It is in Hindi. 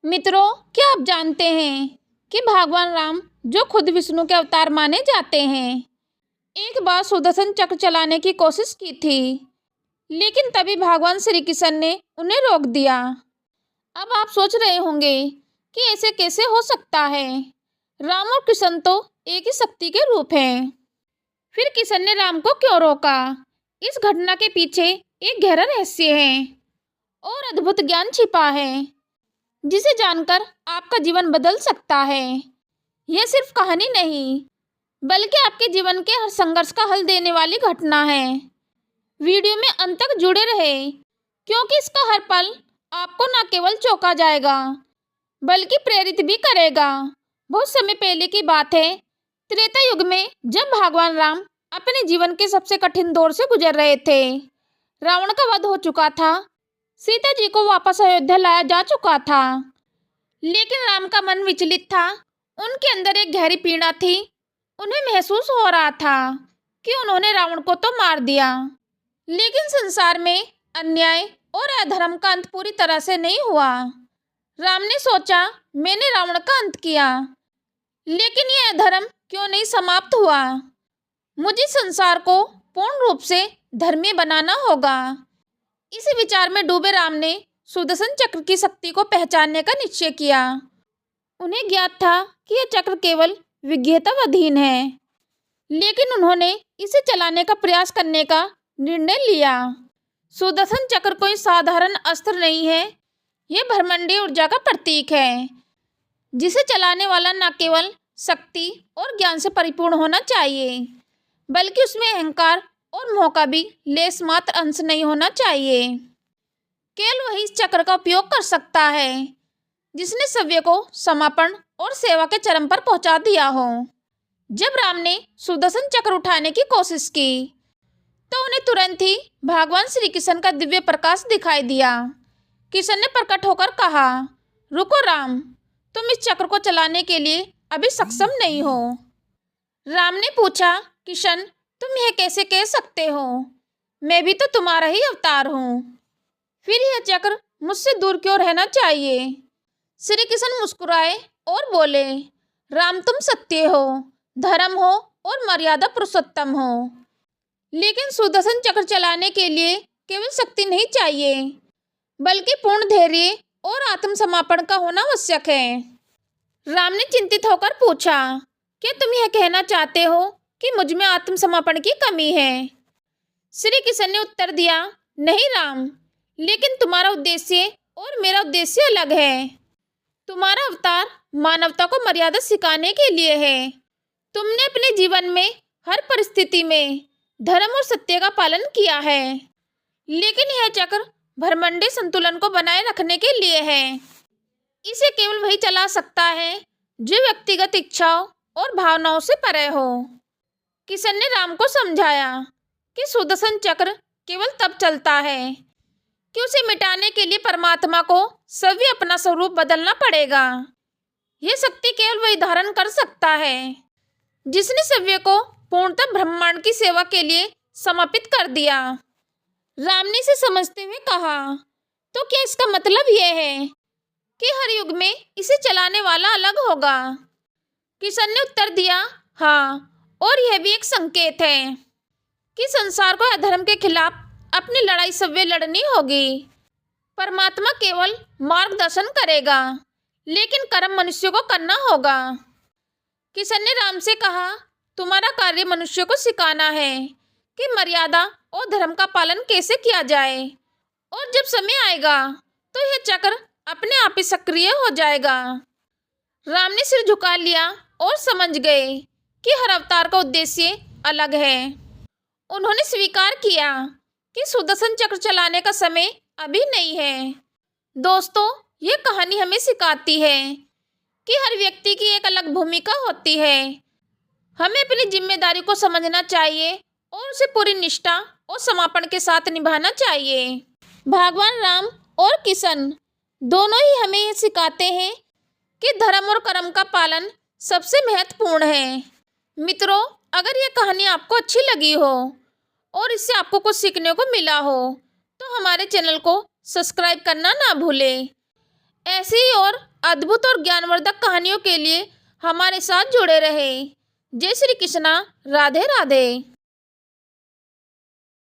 मित्रों, क्या आप जानते हैं कि भगवान राम, जो खुद विष्णु के अवतार माने जाते हैं, एक बार सुदर्शन चक्र चलाने की कोशिश की थी, लेकिन तभी भगवान श्री कृष्ण ने उन्हें रोक दिया। अब आप सोच रहे होंगे कि ऐसे कैसे हो सकता है। राम और कृष्ण तो एक ही शक्ति के रूप हैं। फिर कृष्ण ने राम को क्यों रोका? इस घटना के पीछे एक गहरा रहस्य है और अद्भुत ज्ञान छिपा है, जिसे जानकर आपका जीवन बदल सकता है। यह सिर्फ कहानी नहीं, बल्कि आपके जीवन के हर संघर्ष का हल देने वाली घटना है। वीडियो में अंत तक जुड़े रहे, क्योंकि इसका हर पल आपको न केवल चौंका जाएगा, बल्कि प्रेरित भी करेगा। बहुत समय पहले की बात है, त्रेता युग में, जब भगवान राम अपने जीवन के सबसे कठिन दौर से गुजर रहे थे। रावण का वध हो चुका था, सीता जी को वापस अयोध्या लाया जा चुका था, लेकिन राम का मन विचलित था। उनके अंदर एक गहरी पीड़ा थी। उन्हें महसूस हो रहा था कि उन्होंने रावण को तो मार दिया, लेकिन संसार में अन्याय और अधर्म का अंत पूरी तरह से नहीं हुआ। राम ने सोचा, मैंने रावण का अंत किया, लेकिन यह अधर्म क्यों नहीं समाप्त हुआ? मुझे संसार को पूर्ण रूप से धर्मी बनाना होगा। इसी विचार में डूबे राम ने सुदर्शन चक्र की शक्ति को पहचानने का निश्चय किया। उन्हें ज्ञात था कि यह चक्र केवल विज्ञताधीन है, लेकिन उन्होंने इसे चलाने का प्रयास करने का निर्णय लिया। सुदर्शन चक्र कोई साधारण अस्त्र नहीं है, यह ब्रह्मांडीय ऊर्जा का प्रतीक है, जिसे चलाने वाला न केवल शक्ति और ज्ञान से परिपूर्ण होना चाहिए, बल्कि उसमें अहंकार और मोह का भी लेस मात्र अंश नहीं होना चाहिए। केवल वही इस चक्र का उपयोग कर सकता है जिसने सव्य को समर्पण और सेवा के चरम पर पहुंचा दिया हो। जब राम ने सुदर्शन चक्र उठाने की कोशिश की, तो उन्हें तुरंत ही भगवान श्री कृष्ण का दिव्य प्रकाश दिखाई दिया। कृष्ण ने प्रकट होकर कहा, रुको राम, तुम इस चक्र को चलाने के लिए अभी सक्षम नहीं हो। राम ने पूछा, कृष्ण, तुम यह कैसे कह सकते हो? मैं भी तो तुम्हारा ही अवतार हूँ। फिर यह चक्र मुझसे दूर क्यों रहना चाहिए? श्री कृष्ण मुस्कुराए और बोले, राम, तुम सत्य हो, धर्म हो और मर्यादा पुरुषोत्तम हो, लेकिन सुदर्शन चक्र चलाने के लिए केवल शक्ति नहीं चाहिए, बल्कि पूर्ण धैर्य और आत्मसमर्पण का होना आवश्यक है। राम ने चिंतित होकर पूछा, क्या तुम यह कहना चाहते हो कि मुझ में आत्मसमर्पण की कमी है? श्री कृष्ण ने उत्तर दिया, नहीं राम, लेकिन तुम्हारा उद्देश्य और मेरा उद्देश्य अलग है। तुम्हारा अवतार मानवता को मर्यादा सिखाने के लिए है। तुमने अपने जीवन में हर परिस्थिति में धर्म और सत्य का पालन किया है, लेकिन यह चक्र ब्रह्मांडीय संतुलन को बनाए रखने के लिए है। इसे केवल वही चला सकता है जो व्यक्तिगत इच्छाओं और भावनाओं से परे हो। कृष्ण ने राम को समझाया कि सुदर्शन चक्र केवल तब चलता है कि उसे मिटाने के लिए परमात्मा को सभी अपना स्वरूप बदलना पड़ेगा। यह शक्ति केवल वही धारण कर सकता है जिसने सभी को पूर्णतः ब्रह्मांड की सेवा के लिए समर्पित कर दिया। राम ने इसे समझते हुए कहा, तो क्या इसका मतलब यह है कि हर युग में इसे चलाने वाला अलग होगा? कृष्ण ने उत्तर दिया, हाँ, और यह भी एक संकेत है कि संसार को अधर्म के खिलाफ अपनी लड़ाई सव्य लड़नी होगी। परमात्मा केवल मार्गदर्शन करेगा, लेकिन कर्म मनुष्य को करना होगा। कृष्ण ने राम से कहा, तुम्हारा कार्य मनुष्य को सिखाना है कि मर्यादा और धर्म का पालन कैसे किया जाए, और जब समय आएगा तो यह चक्र अपने आप ही सक्रिय हो जाएगा। राम ने सिर झुका लिया और समझ गए कि हर अवतार का उद्देश्य अलग है। उन्होंने स्वीकार किया कि सुदर्शन चक्र चलाने का समय अभी नहीं है। दोस्तों, यह कहानी हमें सिखाती है कि हर व्यक्ति की एक अलग भूमिका होती है। हमें अपनी जिम्मेदारी को समझना चाहिए और उसे पूरी निष्ठा और समर्पण के साथ निभाना चाहिए। भगवान राम और कृष्ण दोनों ही हमें यह सिखाते हैं कि धर्म और कर्म का पालन सबसे महत्वपूर्ण है। मित्रों, अगर यह कहानी आपको अच्छी लगी हो और इससे आपको कुछ सीखने को मिला हो, तो हमारे चैनल को सब्सक्राइब करना ना भूलें। ऐसी और अद्भुत और ज्ञानवर्धक कहानियों के लिए हमारे साथ जुड़े रहे। जय श्री कृष्णा। राधे राधे।